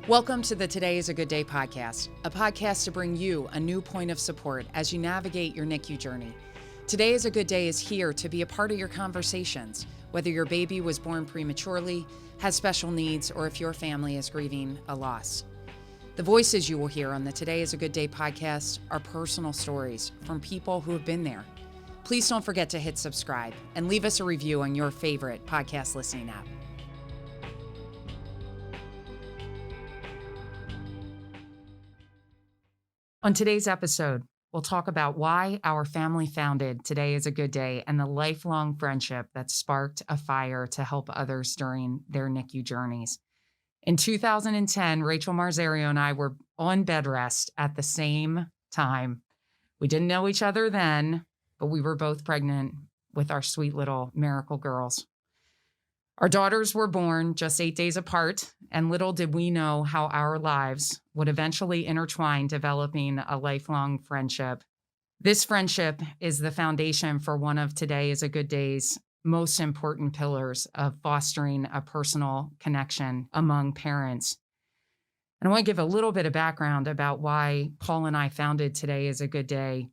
Welcome to the Today is a Good Day podcast, a podcast to bring you a new point of support as you navigate your NICU journey. Today is a Good Day is here to be a part of your conversations, whether your baby was born prematurely, has special needs, or if your family is grieving a loss. The voices you will hear on the Today is a Good Day podcast are personal stories from people who have been there. Please don't forget to hit subscribe and leave us a review on your favorite podcast listening app. On today's episode, we'll talk about why our family founded Today is a Good Day and the lifelong friendship that sparked a fire to help others during their NICU journeys. In 2010, Rachel Marzario and I were on bedrest at the same time. We didn't know each other then, but we were both pregnant with our sweet little miracle girls. Our daughters were born just 8 days apart, and little did we know how our lives would eventually intertwine, developing a lifelong friendship. This friendship is the foundation for one of Today is a Good Day's most important pillars of fostering a personal connection among parents. And I want to give a little bit of background about why Paul and I founded Today is a Good Day.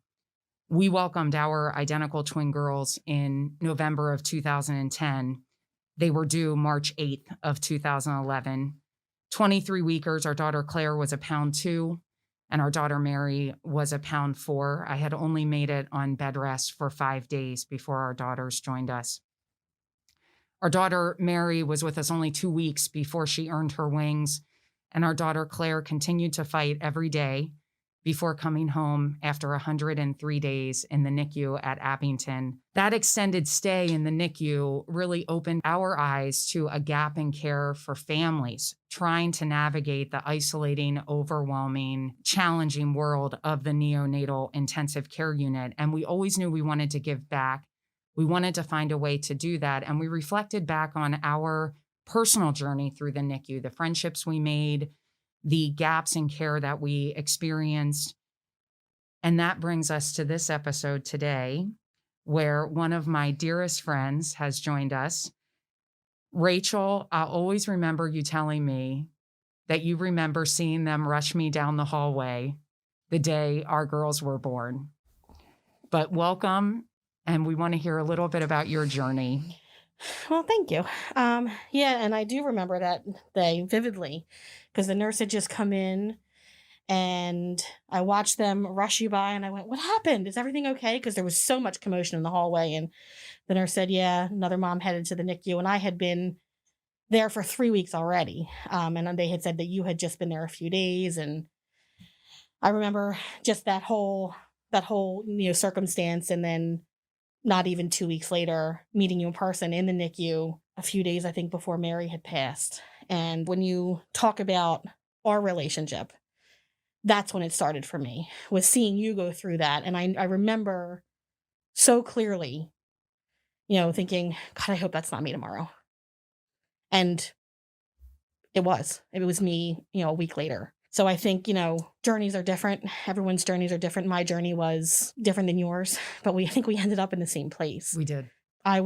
We welcomed our identical twin girls in November of 2010. They were due March 8th of 2011. 23 weekers, our daughter Claire was a pound 2, and our daughter Mary was a pound 4. I had only made it on bed rest for 5 days before our daughters joined us. Our daughter Mary was with us only 2 weeks before she earned her wings, and our daughter Claire continued to fight every day before coming home after 103 days in the NICU at Abington. That extended stay in the NICU really opened our eyes to a gap in care for families trying to navigate the isolating, overwhelming, challenging world of the neonatal intensive care unit. And we always knew we wanted to give back. We wanted to find a way to do that. And we reflected back on our personal journey through the NICU, the friendships we made, the gaps in care that we experienced. And that brings us to this episode today, where one of my dearest friends has joined us. Rachel, I'll always remember you telling me that you remember seeing them rush me down the hallway the day our girls were born. But welcome, and we want to hear a little bit about your journey. Well, thank you. And I do remember that day vividly because the nurse had just come in and I watched them rush you by and I went, "What happened? Is everything okay?" Because there was so much commotion in the hallway. And the nurse said, "Yeah, another mom headed to the NICU." And I had been there for 3 weeks already. And they had said that you had just been there a few days. And I remember just that whole circumstance. And then not even 2 weeks later, meeting you in person in the NICU a few days, I think, before Mary had passed. And when you talk about our relationship, that's when it started for me, was seeing you go through that. And I remember so clearly, thinking, God, I hope that's not me tomorrow. And it was me, a week later. So I think, journeys are different. Everyone's journeys are different. My journey was different than yours, but I think we ended up in the same place. We did. I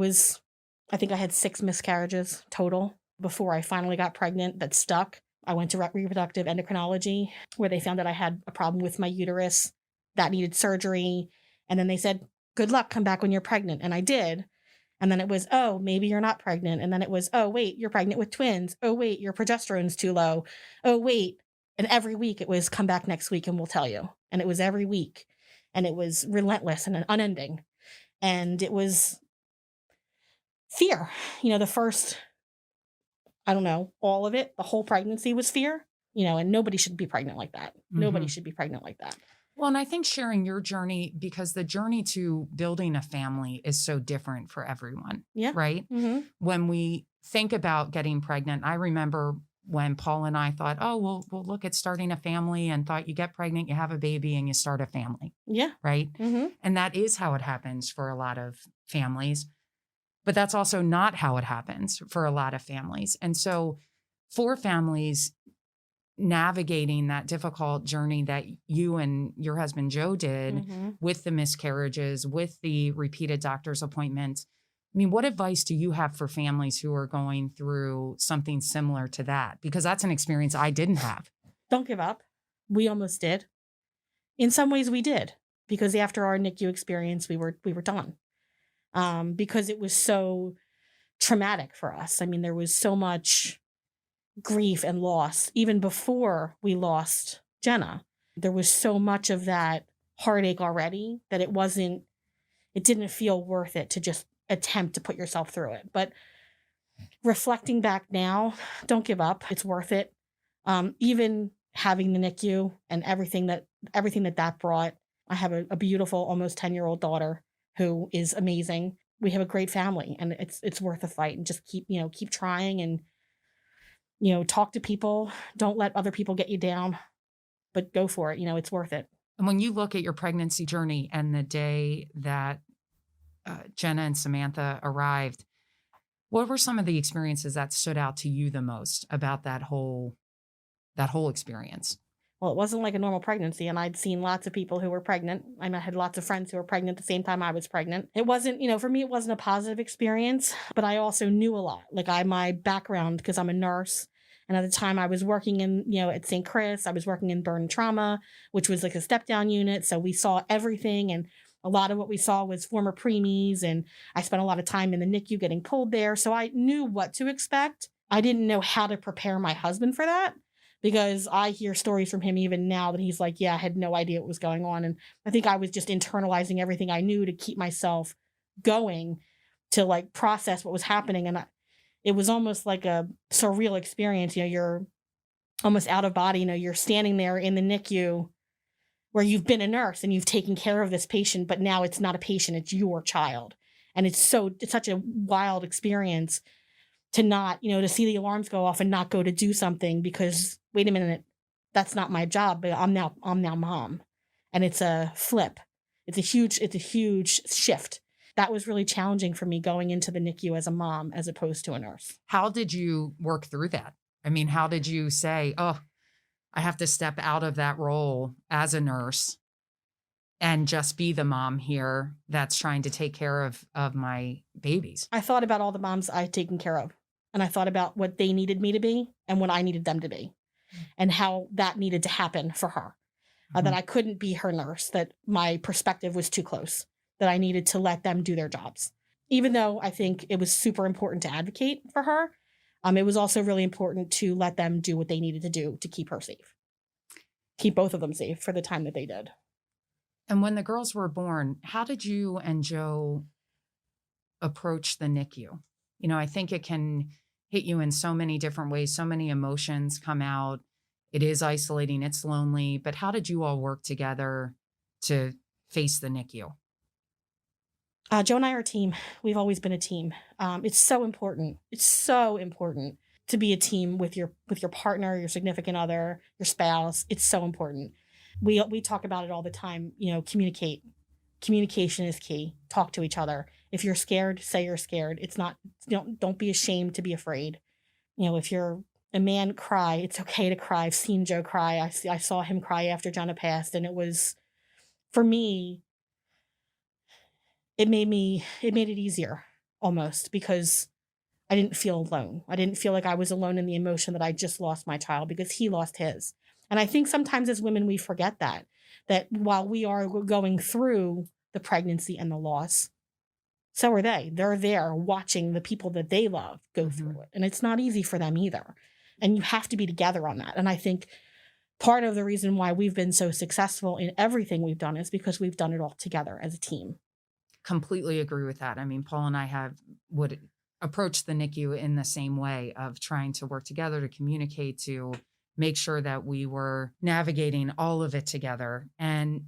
think I had 6 miscarriages total before I finally got pregnant that stuck. I went to reproductive endocrinology where they found that I had a problem with my uterus that needed surgery. And then they said, "Good luck, come back when you're pregnant." And I did. And then it was, "Oh, maybe you're not pregnant." And then it was, "Oh, wait, you're pregnant with twins. Oh, wait, your progesterone's too low. Oh, wait." And every week it was, "Come back next week and we'll tell you." And it was every week. And it was relentless and unending. And it was fear. The first, all of it, the whole pregnancy was fear, and nobody should be pregnant like that. Mm-hmm. Nobody should be pregnant like that. Well, and I think sharing your journey, because the journey to building a family is so different for everyone. Yeah. Right? Mm-hmm. When we think about getting pregnant, I remember when Paul and I thought, "Oh, we'll look at starting a family," and thought you get pregnant, you have a baby, and you start a family. Yeah. Right? Mm-hmm. And that is how it happens for a lot of families. But that's also not how it happens for a lot of families. And so for families navigating that difficult journey that you and your husband Joe did, mm-hmm. with the miscarriages, with the repeated doctor's appointments, I mean, what advice do you have for families who are going through something similar to that? Because that's an experience I didn't have. Don't give up. We almost did. In some ways we did, because after our NICU experience, we were done. Because it was so traumatic for us. I mean, there was so much grief and loss even before we lost Jenna. There was so much of that heartache already that it didn't feel worth it to just attempt to put yourself through it. But reflecting back now, don't give up. It's worth it. Even having the NICU and everything that brought. I have a beautiful, almost 10-year-old daughter who is amazing. We have a great family, and it's worth a fight. And just keep trying, and talk to people. Don't let other people get you down, but go for it. It's worth it. And when you look at your pregnancy journey and the day that Jenna and Samantha arrived, what were some of the experiences that stood out to you the most about that whole experience? Well, it wasn't like a normal pregnancy, and I'd seen lots of people who were pregnant. I had lots of friends who were pregnant at the same time I was pregnant. It wasn't, for me, it wasn't a positive experience, but I also knew a lot. Like my background, because I'm a nurse, and at the time I was working in, at St. Chris, I was working in burn trauma, which was like a step down unit. So we saw everything, and a lot of what we saw was former preemies, and I spent a lot of time in the NICU getting pulled there. So I knew what to expect. I didn't know how to prepare my husband for that, because I hear stories from him even now that he's like, yeah, I had no idea what was going on. And I think I was just internalizing everything I knew to keep myself going, to like process what was happening. And it was almost like a surreal experience. You're almost out of body. You're standing there in the NICU where you've been a nurse and you've taken care of this patient, but now it's not a patient, it's your child. And it's such a wild experience to not, to see the alarms go off and not go to do something because, wait a minute, that's not my job, but I'm now mom. And it's a flip. It's a huge shift. That was really challenging for me, going into the NICU as a mom as opposed to a nurse. How did you work through that? I mean, how did you say, oh, I have to step out of that role as a nurse and just be the mom here that's trying to take care of my babies? I thought about all the moms I'd taken care of, and I thought about what they needed me to be and what I needed them to be, and how that needed to happen for her. That I couldn't be her nurse, that my perspective was too close, that I needed to let them do their jobs. Even though I think it was super important to advocate for her, it was also really important to let them do what they needed to do to keep her safe, keep both of them safe for the time that they did. And when the girls were born, how did you and Joe approach the NICU? I think it can hit you in so many different ways. So many emotions come out. It is isolating. It's lonely. But how did you all work together to face the NICU? Joe and I are a team. We've always been a team. It's so important. It's so important to be a team with your partner, your significant other, your spouse. It's so important. We talk about it all the time. Communicate. Communication is key. Talk to each other. If you're scared, say you're scared. It's not. Don't be ashamed to be afraid. If you're a man, cry. It's okay to cry. I've seen Joe cry. I saw him cry after Jenna passed, and it was, for me, it made it easier almost, because I didn't feel alone. I didn't feel like I was alone in the emotion that I just lost my child, because he lost his. And I think sometimes as women, we forget that while we are going through the pregnancy and the loss, so are they. They're there watching the people that they love go through it. And it's not easy for them either. And you have to be together on that. And I think part of the reason why we've been so successful in everything we've done is because we've done it all together as a team. Completely agree with that. I mean, Paul and I would approach the NICU in the same way of trying to work together, to communicate, to make sure that we were navigating all of it together. And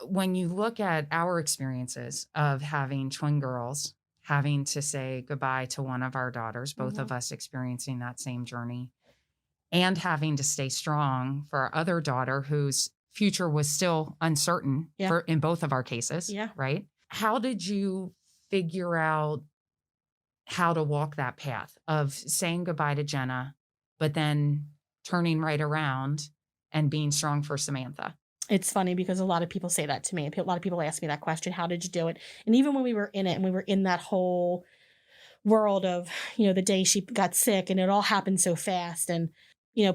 when you look at our experiences of having twin girls, having to say goodbye to one of our daughters, both of us experiencing that same journey, and having to stay strong for our other daughter whose future was still uncertain in both of our cases, right? How did you figure out how to walk that path of saying goodbye to Jenna, but then turning right around and being strong for Samantha? It's funny because a lot of people say that to me. A lot of people ask me that question, how did you do it? And even when we were in it and we were in that whole world of, the day she got sick, and it all happened so fast. And,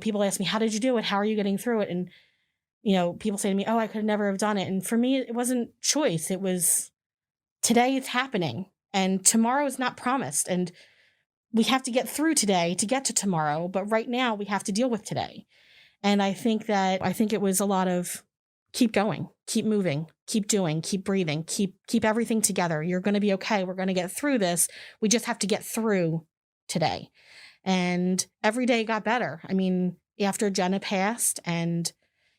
people ask me, how did you do it? How are you getting through it? And, people say to me, oh, I could never have done it. And for me, it wasn't choice. It was today it's happening and tomorrow is not promised. And we have to get through today to get to tomorrow. But right now we have to deal with today. And I think it was a lot of keep going, keep moving, keep doing, keep breathing, keep everything together. You're going to be okay. We're going to get through this. We just have to get through today. And every day got better. I mean, after Jenna passed, and,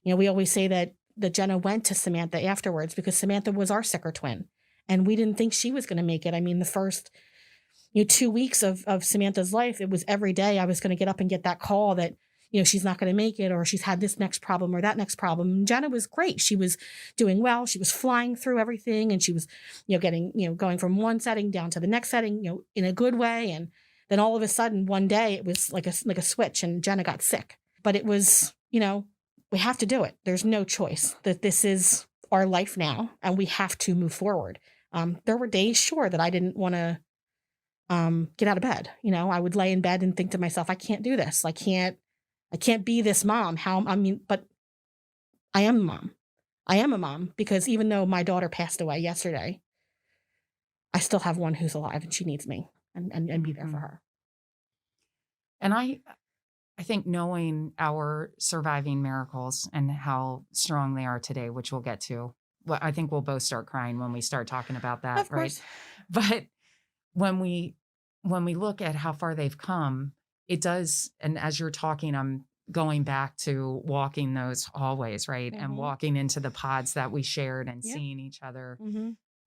we always say that Jenna went to Samantha afterwards because Samantha was our sicker twin. And we didn't think she was going to make it. I mean, the first 2 weeks of Samantha's life, it was every day I was going to get up and get that call that, she's not going to make it, or she's had this next problem or that next problem. And Jenna was great. She was doing well. She was flying through everything, and she was, getting, going from one setting down to the next setting, in a good way. And then all of a sudden, one day it was like a switch, and Jenna got sick. But it was, we have to do it. There's no choice. That this is our life now, and we have to move forward. There were days, sure, that I didn't want to get out of bed. I would lay in bed and think to myself, I can't do this. I can't be this mom. But I am a mom. I am a mom because even though my daughter passed away yesterday, I still have one who's alive, and she needs me and be there for her. And I think knowing our surviving miracles and how strong they are today, which we'll get to, well, I think we'll both start crying when we start talking about that, Of course. Right? But when we look at how far they've come, it does. And as you're talking, I'm going back to walking those hallways, right? Mm-hmm. And walking into the pods that we shared and seeing each other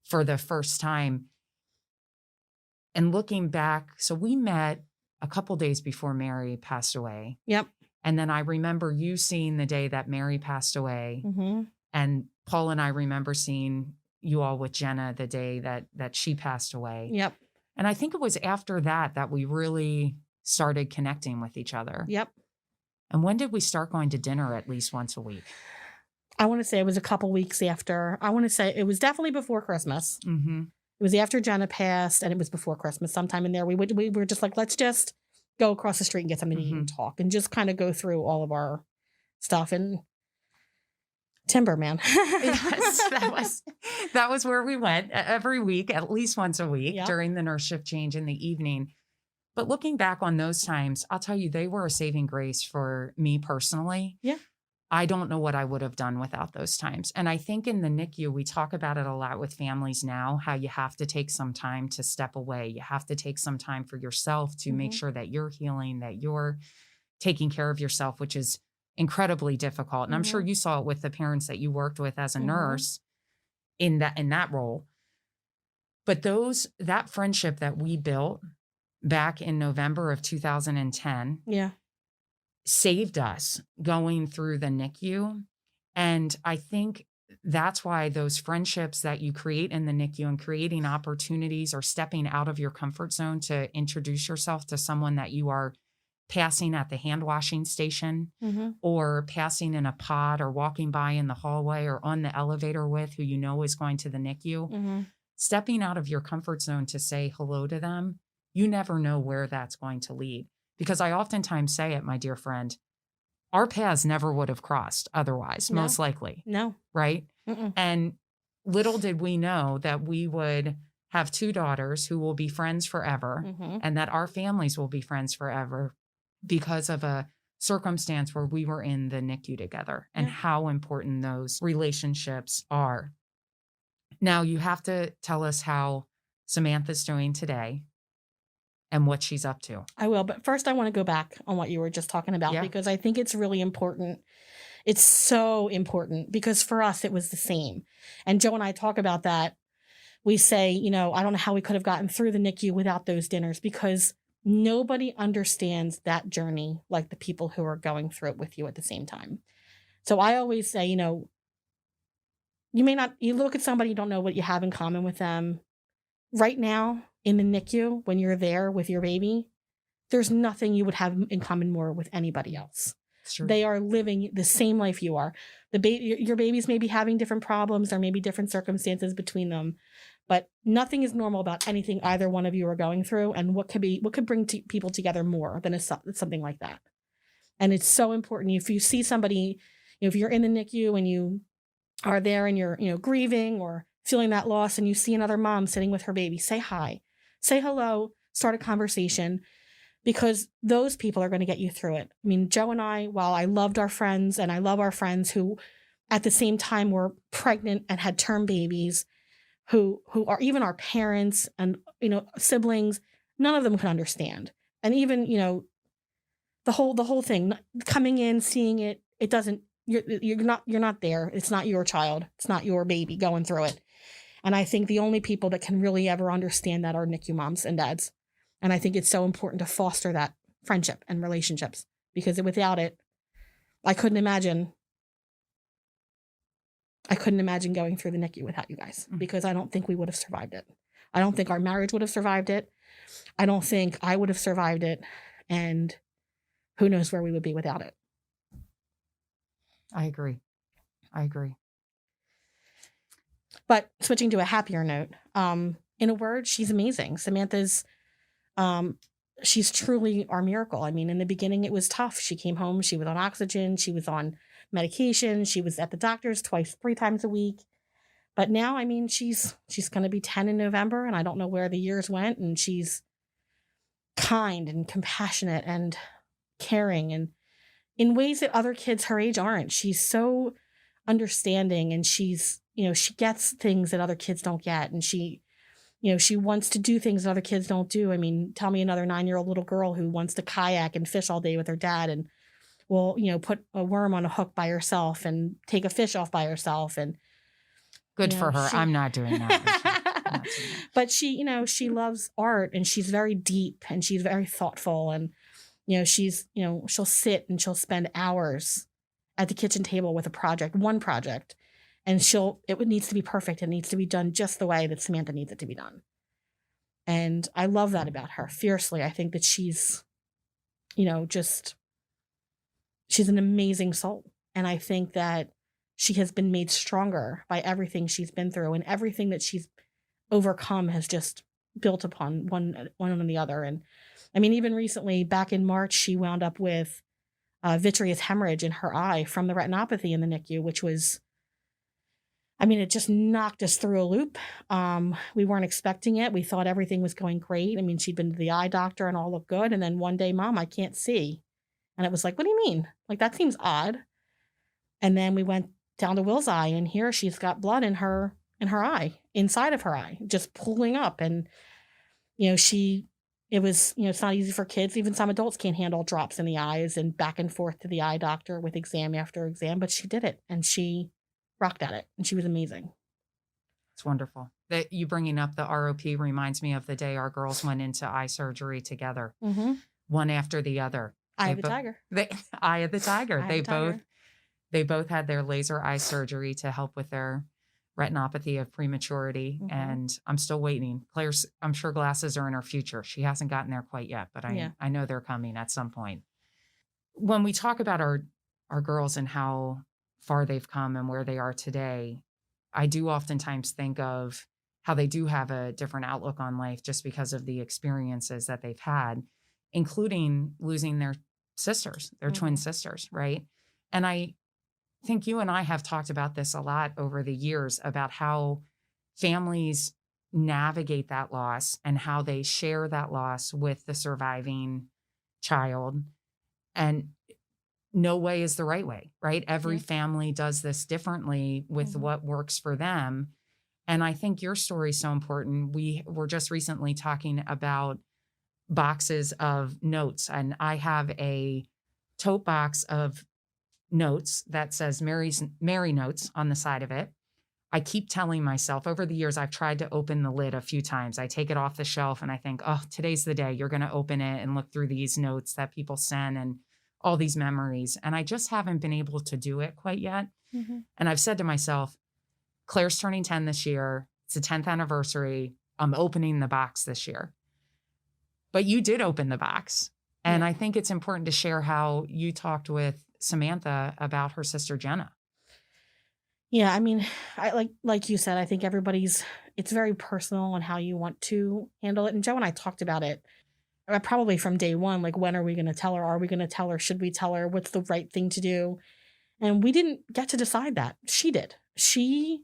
for the first time. And looking back, so we met a couple days before Mary passed away. Yep. And then I remember you seeing the day that Mary passed away. Mm-hmm. And Paul and I remember seeing you all with Jenna the day that she passed away. Yep. And I think it was after that we really started connecting with each other. Yep. And when did we start going to dinner at least once a week? I want to say it was a couple weeks after. I want to say it was definitely before Christmas. Mm-hmm. It was after Jenna passed, and it was before Christmas. Sometime in there, we were just like, let's just go across the street and get something to eat and talk, and just kind of go through all of our stuff. And timber, man. Yes, that was where we went every week, at least once a week during the nurse shift change in the evening. But looking back on those times, I'll tell you, they were a saving grace for me personally. Yeah. I don't know what I would have done without those times. And I think in the NICU, we talk about it a lot with families now, how you have to take some time to step away. You have to take some time for yourself to make sure that you're healing, that you're taking care of yourself, which is incredibly difficult. And I'm sure you saw it with the parents that you worked with as a nurse in that role. But that friendship that we built back in November of 2010 saved us going through the NICU. And I think that's why those friendships that you create in the NICU and creating opportunities or stepping out of your comfort zone to introduce yourself to someone that you are passing at the hand washing station or passing in a pod or walking by in the hallway or on the elevator with, who you know is going to the NICU, stepping out of your comfort zone to say hello to them, you never know where that's going to lead. Because I oftentimes say it, my dear friend, our paths never would have crossed otherwise, most likely. No. Right? Mm-mm. And little did we know that we would have two daughters who will be friends forever and that our families will be friends forever because of a circumstance where we were in the NICU together and how important those relationships are. Now, you have to tell us how Samantha's doing today and what she's up to. I will. But first, I want to go back on what you were just talking about because I think it's really important. It's so important because for us, it was the same. And Joe and I talk about that. We say, I don't know how we could have gotten through the NICU without those dinners because nobody understands that journey like the people who are going through it with you at the same time. So I always say, you look at somebody, you don't know what you have in common with them. Right now in the NICU, when you're there with your baby, there's nothing you would have in common more with anybody else. Sure. They are living the same life you are. Your babies may be having different problems. There may be different circumstances between them, But nothing is normal about anything either one of you are going through, and what could bring people together more than something like that. And it's so important. If you see somebody, if you're in the NICU and you are there and you're, grieving or feeling that loss, and you see another mom sitting with her baby, say hi, say hello, start a conversation, because those people are going to get you through it. I mean, Joe and I, while I loved our friends, and I love our friends who at the same time were pregnant and had term babies, who are even our parents and, siblings, none of them could understand. And even, the whole thing, coming in, seeing it, it doesn't, you're not there. It's not your child. It's not your baby going through it. And I think the only people that can really ever understand that are NICU moms and dads. And I think it's so important to foster that friendship and relationships, because without it, I couldn't imagine going through the NICU without you guys, because I don't think we would have survived it. I don't think our marriage would have survived it. I don't think I would have survived it. And who knows where we would be without it. I agree. But switching to a happier note, in a word, she's amazing. Samantha's, she's truly our miracle. I mean, in the beginning, it was tough. She came home, she was on oxygen, she was on medication, she was at the doctor's 3 times a week. But now, I mean, she's going to be 10 in November, and I don't know where the years went. And she's kind and compassionate and caring, and in ways that other kids her age aren't. She's so understanding, and she's, she gets things that other kids don't get. And she wants to do things that other kids don't do. I mean, tell me another 9-year-old little girl who wants to kayak and fish all day with her dad, and will, put a worm on a hook by herself and take a fish off by herself. And good for her. I'm not doing that. But she, she loves art, and she's very deep, and she's very thoughtful. And, she's, she'll sit and she'll spend hours at the kitchen table with one project, and it needs to be perfect. It needs to be done just the way that Samantha needs it to be done. And I love that about her fiercely. I think that she's, she's an amazing soul. And I think that she has been made stronger by everything she's been through, and everything that she's overcome has just built upon one on the other. And I mean, even recently, back in March, she wound up with vitreous hemorrhage in her eye from the retinopathy in the NICU, which was, I mean, it just knocked us through a loop. We weren't expecting it. We thought everything was going great. I mean, she'd been to the eye doctor and all looked good. And then one day, Mom, I can't see. And it was like, what do you mean? Like, that seems odd. And then we went down to Will's eye, and here she's got blood in her eye, inside of her eye, just pulling up. And, it was, it's not easy for kids. Even some adults can't handle drops in the eyes and back and forth to the eye doctor with exam after exam, but she did it, and she rocked at it, and she was amazing. It's wonderful. That you bringing up the ROP reminds me of the day our girls went into eye surgery together, one after the other. Eye of the tiger. Eye of the tiger. They both had their laser eye surgery to help with their retinopathy of prematurity. And I'm still waiting. Claire's, I'm sure glasses are in her future. She hasn't gotten there quite yet, but I know they're coming at some point. When we talk about our girls and how far they've come and where they are today, I do oftentimes think of how they do have a different outlook on life just because of the experiences that they've had, including losing their sisters, their twin sisters, right? And I think you and I have talked about this a lot over the years about how families navigate that loss and how they share that loss with the surviving child. And no way is the right way, right? Every family does this differently with what works for them. And I think your story is so important. We were just recently talking about boxes of notes, and I have a tote box of notes that says Mary Notes on the side of it. I keep telling myself over the years, I've tried to open the lid a few times. I take it off the shelf and I think, oh, today's the day. You're going to open it and look through these notes that people send and all these memories. And I just haven't been able to do it quite yet. And I've said to myself, Claire's turning 10 this year. It's the 10th anniversary. I'm opening the box this year. But you did open the box. And I think it's important to share how you talked with Samantha about her sister Jenna. Yeah, I mean, I like you said, I think it's very personal on how you want to handle it. And Joe and I talked about it probably from day one. Like, when are we going to tell her? Are we going to tell her? Should we tell her? What's the right thing to do? And we didn't get to decide that. She did. She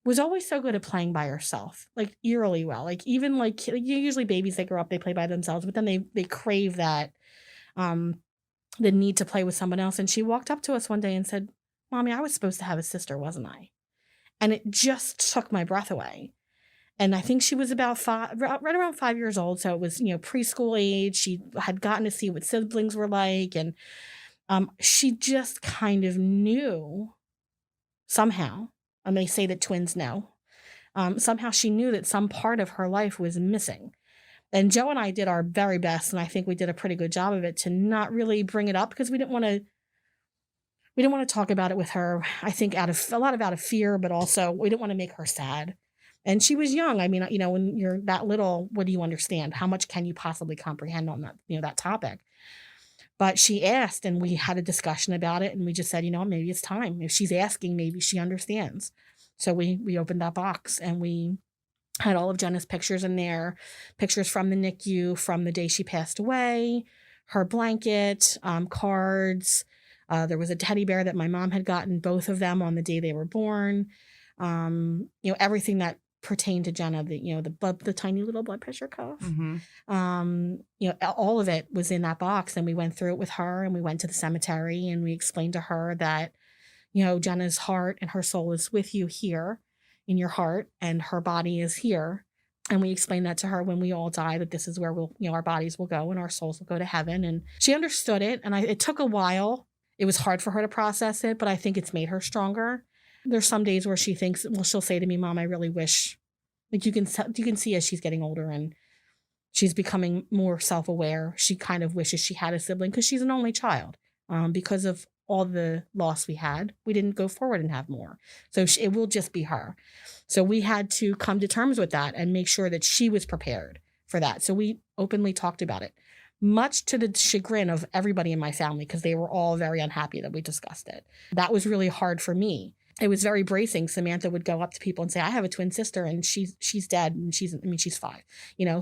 was always so good at playing by herself, like eerily well. Like, even like usually babies, they grow up, they play by themselves, but then they crave that um the need to play with someone else. And she walked up to us one day and said, "Mommy, I was supposed to have a sister, wasn't I?" And it just took my breath away. And I think she was about right around 5 years old. So it was, preschool age. She had gotten to see what siblings were like. And she just kind of knew somehow, and they say that twins know, somehow she knew that some part of her life was missing. And Joe and I did our very best, and I think we did a pretty good job of it, to not really bring it up, because we didn't want to talk about it with her. I think out of fear, but also we didn't want to make her sad. And she was young. I mean, when you're that little, what do you understand? How much can you possibly comprehend on that topic? But she asked, and we had a discussion about it, and we just said, maybe it's time. If she's asking, maybe she understands. So we opened that box, and we had all of Jenna's pictures in there, pictures from the NICU from the day she passed away, her blanket, cards. There was a teddy bear that my mom had gotten, both of them on the day they were born. Everything that pertained to Jenna, the tiny little blood pressure cuff. Mm-hmm. All of it was in that box, and we went through it with her, and we went to the cemetery, and we explained to her that, Jenna's heart and her soul is with you here in your heart, and her body is here. And we explained that to her when we all die, that this is where our bodies will go and our souls will go to heaven. And she understood it. And it took a while. It was hard for her to process it, but I think it's made her stronger. There's some days where she'll say to me, "Mom, I really wish," like you can see as she's getting older and she's becoming more self-aware. She kind of wishes she had a sibling, because she's an only child. Because of all the loss we had, we didn't go forward and have more. So it will just be her. So we had to come to terms with that and make sure that she was prepared for that. So we openly talked about it, much to the chagrin of everybody in my family, because they were all very unhappy that we discussed it. That was really hard for me. It was very bracing. Samantha would go up to people and say, "I have a twin sister, and she's dead, and she's 5."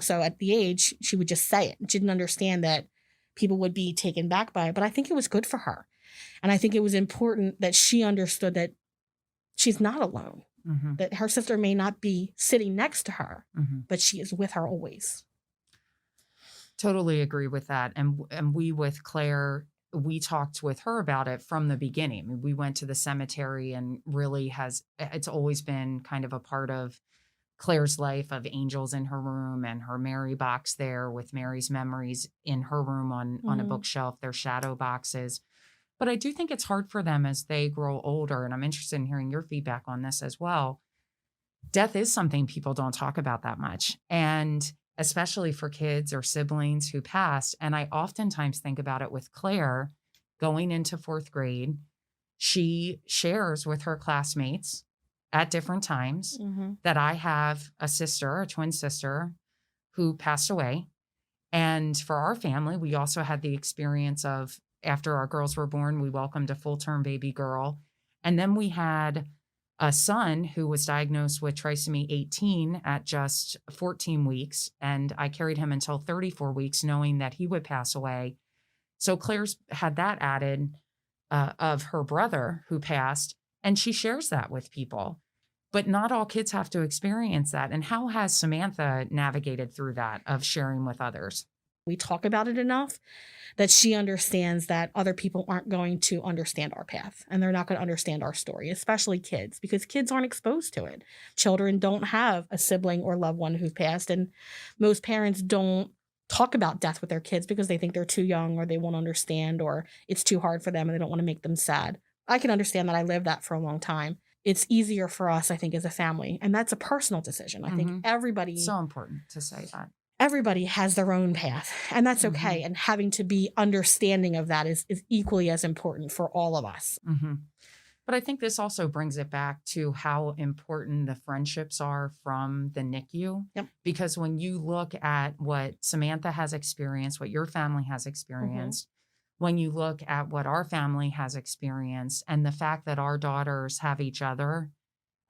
So at the age, she would just say it. She didn't understand that people would be taken back by it. But I think it was good for her. And I think it was important that she understood that she's not alone, Mm-hmm. that her sister may not be sitting next to her, Mm-hmm. but she is with her always. Totally agree with that. And we with Claire, we talked with her about it from the beginning. I mean, we went to the cemetery, and really it's always been kind of a part of Claire's life, of angels in her room and her Mary box there with Mary's memories in her room on a bookshelf, their shadow boxes. But I do think it's hard for them as they grow older. And I'm interested in hearing your feedback on this as well. Death is something people don't talk about that much. And especially for kids or siblings who passed. And I oftentimes think about it with Claire going into 4th grade. She shares with her classmates at different times that I have a twin sister, who passed away. And for our family, we also had the experience of, after our girls were born, we welcomed a full-term baby girl. And then we had a son who was diagnosed with trisomy 18 at just 14 weeks. And I carried him until 34 weeks, knowing that he would pass away. So Claire's had that added of her brother who passed, and she shares that with people. But not all kids have to experience that. And how has Samantha navigated through that, of sharing with others? We talk about it enough that she understands that other people aren't going to understand our path, and they're not going to understand our story, especially kids, because kids aren't exposed to it. Children don't have a sibling or loved one who's passed, and most parents don't talk about death with their kids because they think they're too young, or they won't understand, or it's too hard for them and they don't want to make them sad. I can understand that. I lived that for a long time. It's easier for us, I think, as a family, and that's a personal decision. I think everybody... So important to say that. Everybody has their own path, and that's okay. And having to be understanding of that is equally as important for all of us. But I think this also brings it back to how important the friendships are from the NICU. Yep. Because when you look at what Samantha has experienced, what your family has experienced, when you look at what our family has experienced and the fact that our daughters have each other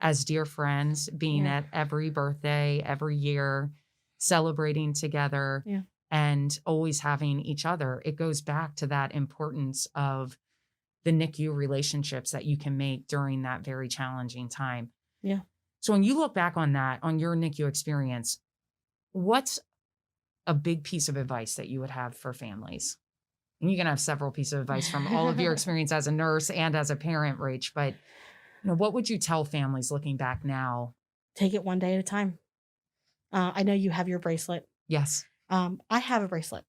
as dear friends, being Yeah. at every birthday, every year, celebrating together, Yeah. and always having each other, it goes back to that importance of the NICU relationships that you can make during that very challenging time. Yeah. So when you look back on that, on your NICU experience, what's a big piece of advice that you would have for families? And you can have several pieces of advice from all of your experience as a nurse and as a parent, Rach, but what would you tell families looking back now? Take it one day at a time. I know you have your bracelet. Yes. I have a bracelet,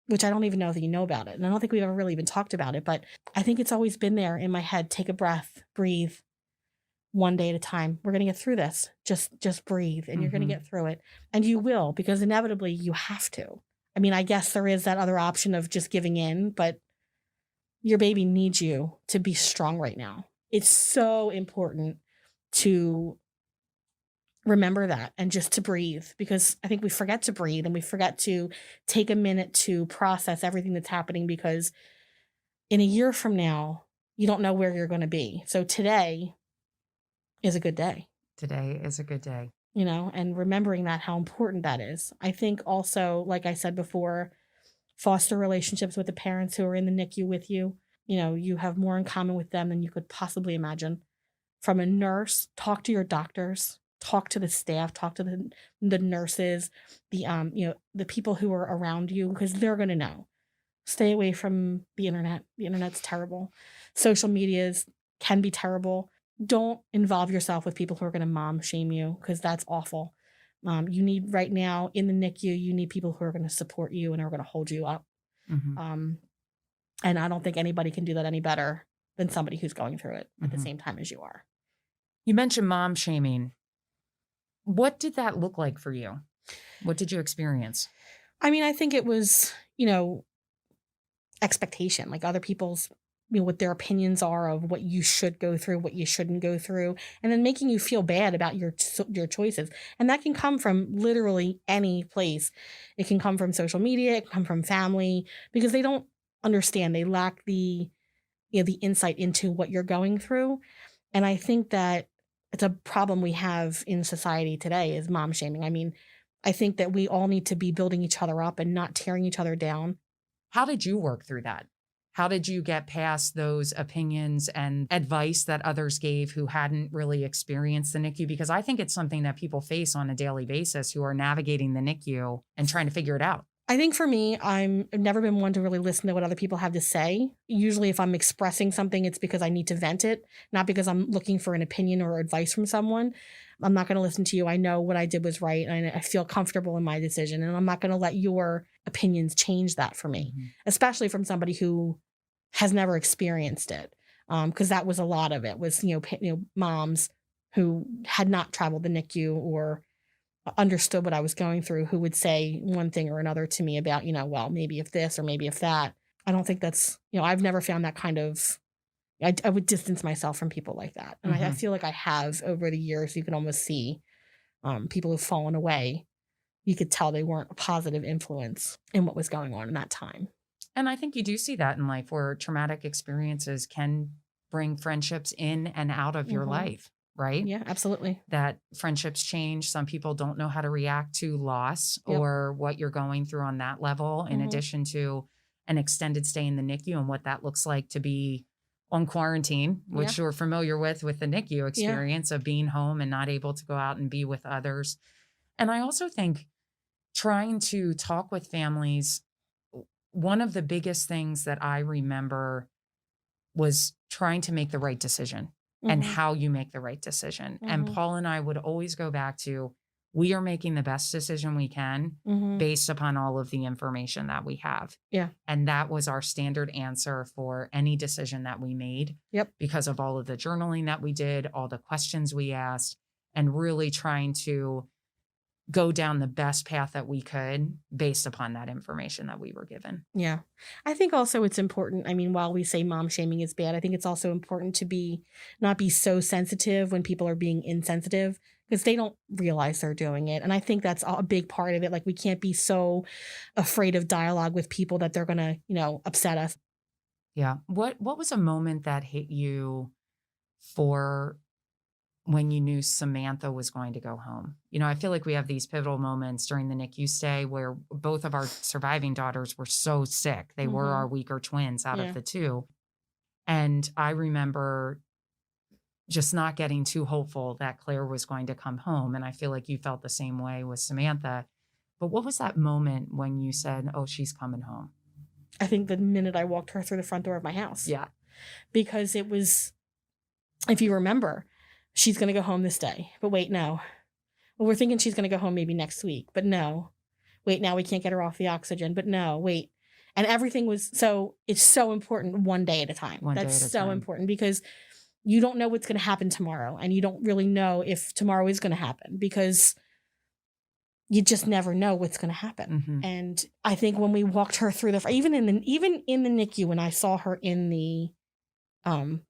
which I don't even know that you know about it. And I don't think we've ever really even talked about it, but I think it's always been there in my head. Take a breath, breathe, one day at a time. We're going to get through this. Just breathe, and you're going to get through it. And you will, because inevitably you have to. I mean, I guess there is that other option of just giving in, but your baby needs you to be strong right now. It's so important to remember that and just to breathe, because I think we forget to breathe and we forget to take a minute to process everything that's happening, because in a year from now, you don't know where you're going to be. So today is a good day. Today is a good day. And remembering that, how important that is. I think also, like I said before, foster relationships with the parents who are in the NICU with you. You have more in common with them than you could possibly imagine. From a nurse, talk to your doctors, talk to the staff, talk to the nurses, the people who are around you, because they're going to know. Stay away from the internet. The internet's terrible. Social medias can be terrible. Don't involve yourself with people who are going to mom shame you, because that's awful. You need, right now in the NICU, you need people who are going to support you and are going to hold you up. And I don't think anybody can do that any better than somebody who's going through it at the same time as you are. You mentioned mom shaming. What did that look like for you? What did you experience? I mean, I think it was, expectation, like other people's, what their opinions are of what you should go through, what you shouldn't go through, and then making you feel bad about your choices. And that can come from literally any place. It can come from social media, it can come from family, because they don't understand. They lack the insight into what you're going through. And I think that it's a problem we have in society today, is mom shaming. I mean, I think that we all need to be building each other up and not tearing each other down. How did you work through that? How did you get past those opinions and advice that others gave who hadn't really experienced the NICU? Because I think it's something that people face on a daily basis who are navigating the NICU and trying to figure it out. I think for me, I've never been one to really listen to what other people have to say. Usually if I'm expressing something, it's because I need to vent it, not because I'm looking for an opinion or advice from someone. I'm not going to listen to you. I know what I did was right, and I feel comfortable in my decision, and I'm not going to let your opinions change that for me, especially from somebody who has never experienced it. Because that was a lot of it, was, moms who had not traveled the NICU or understood what I was going through, who would say one thing or another to me about, well, maybe if this or maybe if that. I don't think that's, I've never found that kind of, I would distance myself from people like that. And I feel like I have over the years. You can almost see people who've fallen away. You could tell they weren't a positive influence in what was going on in that time. And I think you do see that in life, where traumatic experiences can bring friendships in and out of your life, right? Yeah, absolutely. That friendships change. Some people don't know how to react to loss or what you're going through on that level, in addition to an extended stay in the NICU and what that looks like to be on quarantine, which we're familiar with the NICU experience of being home and not able to go out and be with others. And I also think trying to talk with families, one of the biggest things that I remember was trying to make the right decision and how you make the right decision. And Paul and I would always go back to, we are making the best decision we can based upon all of the information that we have. Yeah. And that was our standard answer for any decision that we made. Because of all of the journaling that we did, all the questions we asked, and really trying to go down the best path that we could based upon that information that we were given. Yeah. I think also it's important. I mean, while we say mom shaming is bad, I think it's also important to not be so sensitive when people are being insensitive, because they don't realize they're doing it. And I think that's a big part of it. Like, we can't be so afraid of dialogue with people that they're going to, upset us. Yeah. What was a moment that hit you for when you knew Samantha was going to go home? You know, I feel like we have these pivotal moments during the NICU stay where both of our surviving daughters were so sick. They were Mm-hmm. our weaker twins out of Yeah. the two. And I remember just not getting too hopeful that Claire was going to come home. And I feel like you felt the same way with Samantha. But what was that moment when you said, oh, she's coming home? I think the minute I walked her through the front door of my house. Yeah. Because it was, if you remember, she's going to go home this day. But wait, no. Well, we're thinking she's going to go home maybe next week. But no. Wait, now we can't get her off the oxygen. But no, wait. And everything was so, it's so important one day at a time. One day That's at a so time. important because you don't know what's going to happen tomorrow. And you don't really know if tomorrow is going to happen because you just never know what's going to happen. Mhm. And I think when we walked her through even in the NICU, when I saw her in the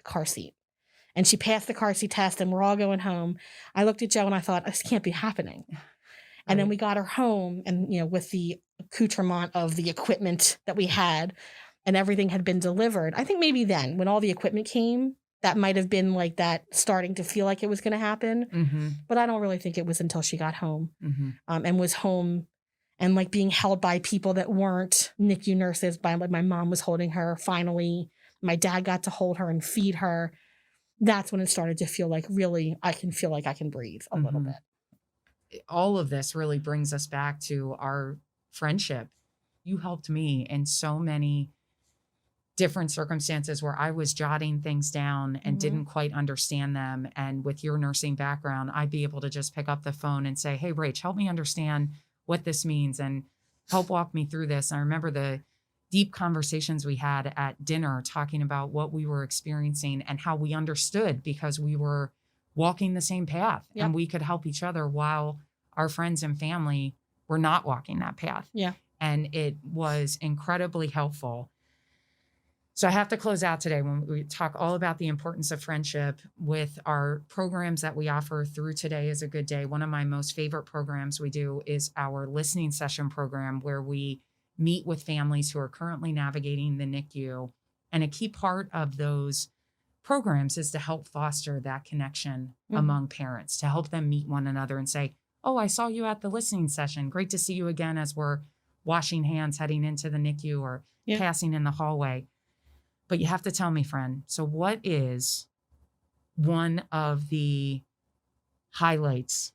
car seat and she passed the car seat test and we're all going home, I looked at Joe and I thought, this can't be happening. And then Right. we got her home and, you know, with the accoutrement of the equipment that we had and everything had been delivered. I think maybe then when all the equipment came, that might have been like that starting to feel like it was going to happen. Mm-hmm. But I don't really think it was until she got home Mm-hmm. and was home and like being held by people that weren't NICU nurses. By like my mom was holding her. Finally, my dad got to hold her and feed her. That's when it started to feel like really I can feel like I can breathe a little Mhm. bit. All of this really brings us back to our friendship. You helped me in so many different circumstances where I was jotting things down and Mhm. didn't quite understand them. And with your nursing background, I'd be able to just pick up the phone and say, hey, Rach, help me understand what this means and help walk me through this. And I remember the deep conversations we had at dinner talking about what we were experiencing and how we understood because we were walking the same path Yep. and we could help each other while our friends and family were not walking that path. Yeah. And it was incredibly helpful. So I have to close out today when we talk all about the importance of friendship with our programs that we offer through Today is a Good Day. One of my most favorite programs we do is our listening session program where we meet with families who are currently navigating the NICU. And a key part of those programs is to help foster that connection among parents, to help them meet one another and say, oh, I saw you at the listening session. Great to see you again as we're washing hands heading into the NICU or passing in the hallway. But you have to tell me, friend, so what is one of the highlights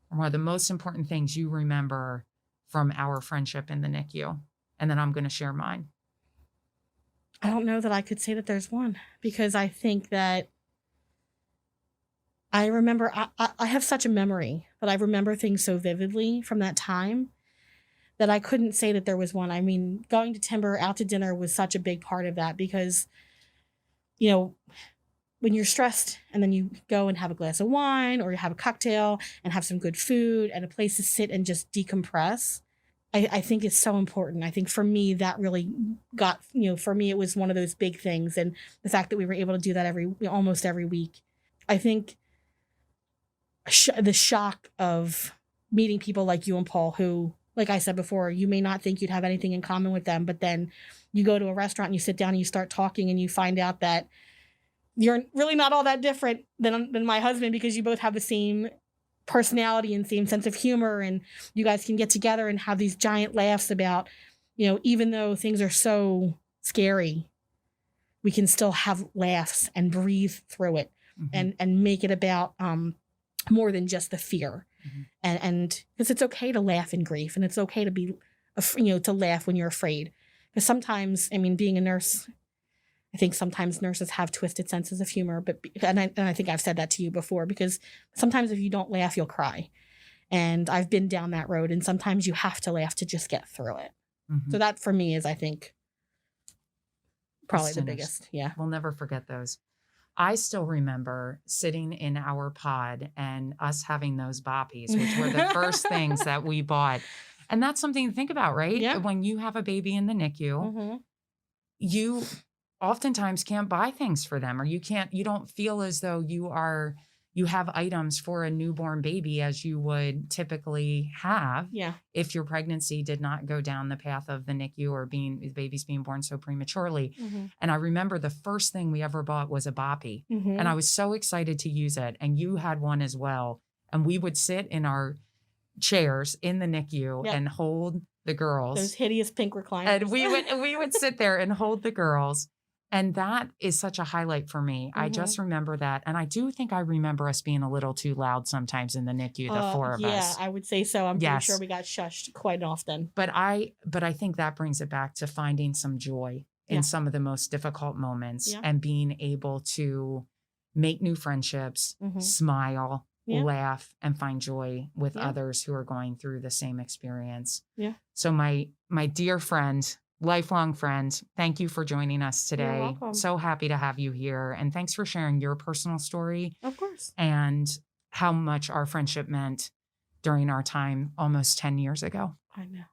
or one of the most important things you remember from our friendship in the NICU? And then I'm going to share mine. I don't know that I could say that there's one because I think that I remember, I have such a memory, but I remember things so vividly from that time that I couldn't say that there was one. I mean, going to Timber out to dinner was such a big part of that because, you know, when you're stressed and then you go and have a glass of wine or you have a cocktail and have some good food and a place to sit and just decompress, I think it's so important. I think for me, that really got, you know, for me, it was one of those big things. And the fact that we were able to do that almost every week, I think the shock of meeting people like you and Paul, who, like I said before, you may not think you'd have anything in common with them, but then you go to a restaurant and you sit down and you start talking and you find out that you're really not all that different than my husband because you both have the same personality and same sense of humor, and you guys can get together and have these giant laughs about, you know, even though things are so scary, we can still have laughs and breathe through it and make it about more than just the fear. And because it's okay to laugh in grief and it's okay to be, you know, to laugh when you're afraid. Because sometimes, I mean, being a nurse, I think sometimes nurses have twisted senses of humor, and I think I've said that to you before, because sometimes if you don't laugh, you'll cry. And I've been down that road, and sometimes you have to laugh to just get through it. So that for me is, I think, probably the biggest. Yeah. We'll never forget those. I still remember sitting in our pod and us having those boppies, which were the first things that we bought. And that's something to think about, right? Yeah. When you have a baby in the NICU, you oftentimes can't buy things for them, or you don't feel as though you are you have items for a newborn baby as you would typically have Yeah. if your pregnancy did not go down the path of the NICU or the baby's being born so prematurely. Mm-hmm. And I remember the first thing we ever bought was a boppy. Mm-hmm. And I was so excited to use it. And you had one as well. And we would sit in our chairs in the NICU Yep. and hold the girls. Those hideous pink recliners. And we would sit there and hold the girls. And that is such a highlight for me. I just remember that. And I do think I remember us being a little too loud sometimes in the NICU, the four of us. Yeah, I would say so. I'm pretty Yes. sure we got shushed quite often. But I think that brings it back to finding some joy in Yeah. some of the most difficult moments Yeah. and being able to make new friendships, smile, Yeah. laugh, and find joy with Yeah. others who are going through the same experience. Yeah. So my dear friend, lifelong friend, thank you for joining us today. You're welcome. So happy to have you here. And thanks for sharing your personal story Of course. and how much our friendship meant during our time almost 10 years ago. I know.